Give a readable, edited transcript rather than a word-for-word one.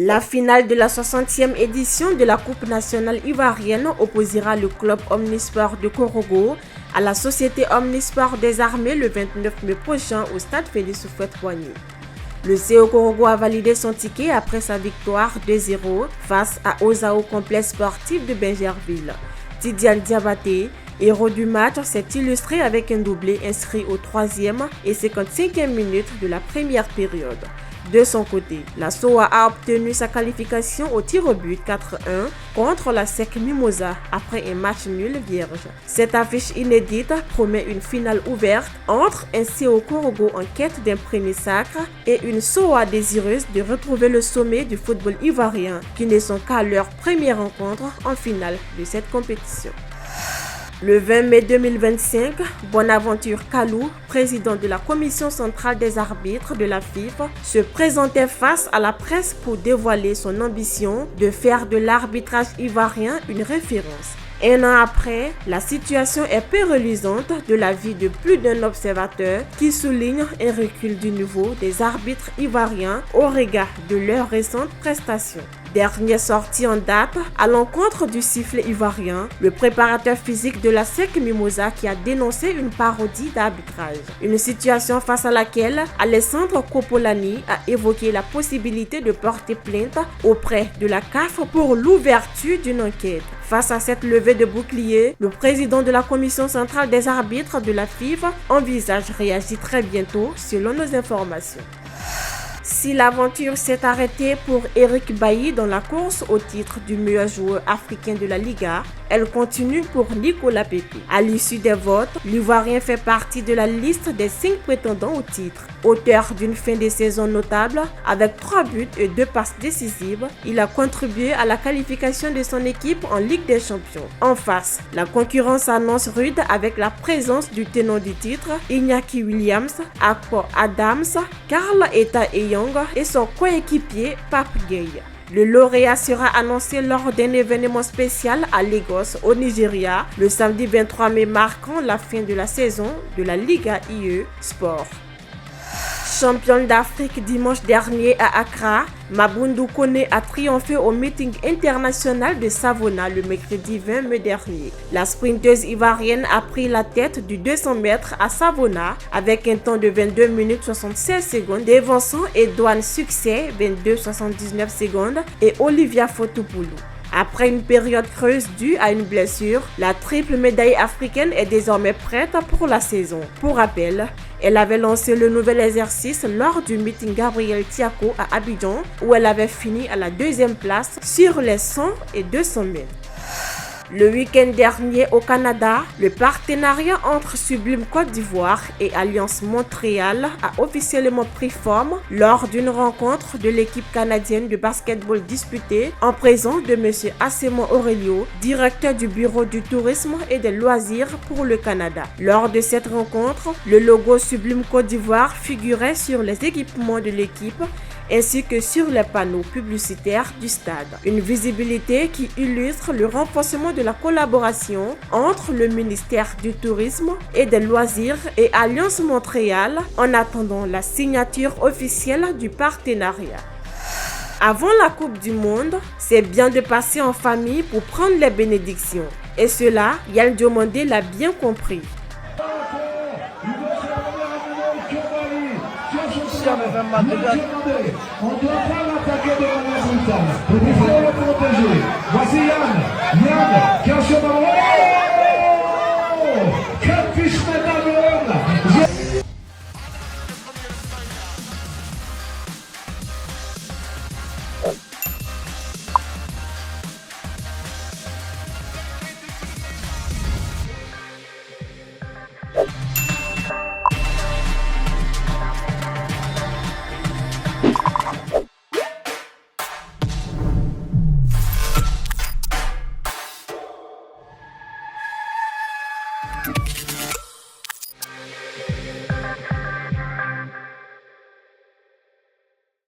La finale de la 60e édition de la Coupe nationale ivoirienne opposera le club Omnisport de Korogo à la société Omnisport des Armées le 29 mai prochain au stade Félix Houphouët-Boigny. Le CO Korogo a validé son ticket après sa victoire 2-0 face à Ozao Complexe Sportif de Bingerville. Tidiane Diabaté, héros du match, s'est illustré avec un doublé inscrit au 3e et 55e minute de la première période. De son côté, la SOA a obtenu sa qualification au tir au but 4-1 contre la SEC Mimosa après un match nul vierge. Cette affiche inédite promet une finale ouverte entre un CO Korogo en quête d'un premier sacre et une SOA désireuse de retrouver le sommet du football ivoirien qui ne sont qu'à leur première rencontre en finale de cette compétition. Le 20 mai 2025, Bonaventure Kalou, président de la commission centrale des arbitres de la FIFA, se présentait face à la presse pour dévoiler son ambition de faire de l'arbitrage ivoirien une référence. Un an après, la situation est peu reluisante de l'avis de plus d'un observateur qui souligne un recul du niveau des arbitres ivoiriens au regard de leurs récentes prestations. Dernière sortie en date, à l'encontre du sifflet ivoirien, le préparateur physique de la SEC Mimosa qui a dénoncé une parodie d'arbitrage. Une situation face à laquelle Alessandro Copolani a évoqué la possibilité de porter plainte auprès de la CAF pour l'ouverture d'une enquête. Face à cette levée de bouclier, le président de la commission centrale des arbitres de la FIFA envisage réagir très bientôt selon nos informations. Si l'aventure s'est arrêtée pour Eric Bailly dans la course au titre du meilleur joueur africain de la Liga, elle continue pour Nicolas Pepe. À l'issue des votes, l'Ivoirien fait partie de la liste des 5 prétendants au titre. Auteur d'une fin de saison notable, avec 3 buts et 2 passes décisives, il a contribué à la qualification de son équipe en Ligue des Champions. En face, la concurrence s'annonce rude avec la présence du tenant du titre, Iñaki Williams, Akpo Adams, Karl Eta Eyong et son coéquipier Pape Gueye. Le lauréat sera annoncé lors d'un événement spécial à Lagos, au Nigeria, le samedi 23 mai marquant la fin de la saison de la Liga IE Sport. Championne d'Afrique dimanche dernier à Accra, Mabundu Kone a triomphé au meeting international de Savona le mercredi 20 mai dernier. La sprinteuse ivoirienne a pris la tête du 200 mètres à Savona avec un temps de 22 minutes 76 secondes, devançant Edouane Succès 22,79 secondes et Olivia Fotopoulou. Après une période creuse due à une blessure, la triple médaille africaine est désormais prête pour la saison. Pour rappel, elle avait lancé le nouvel exercice lors du meeting Gabriel Tiako à Abidjan où elle avait fini à la 2e place sur les 100 et 200 mètres. Le week-end dernier au Canada, le partenariat entre Sublime Côte d'Ivoire et Alliance Montréal a officiellement pris forme lors d'une rencontre de l'équipe canadienne de basketball disputée en présence de M. Assemon Aurelio, directeur du Bureau du tourisme et des loisirs pour le Canada. Lors de cette rencontre, le logo Sublime Côte d'Ivoire figurait sur les équipements de l'équipe ainsi que sur les panneaux publicitaires du stade. Une visibilité qui illustre le renforcement de la collaboration entre le ministère du Tourisme et des Loisirs et Alliance Montréal en attendant la signature officielle du partenariat. Avant la Coupe du Monde, c'est bien de passer en famille pour prendre les bénédictions. Et cela, Yann Diomandé l'a bien compris. On ne doit pas l'attaquer de manière brutale. Il faut le protéger. Voici Yann. Yann qui a ce ballon.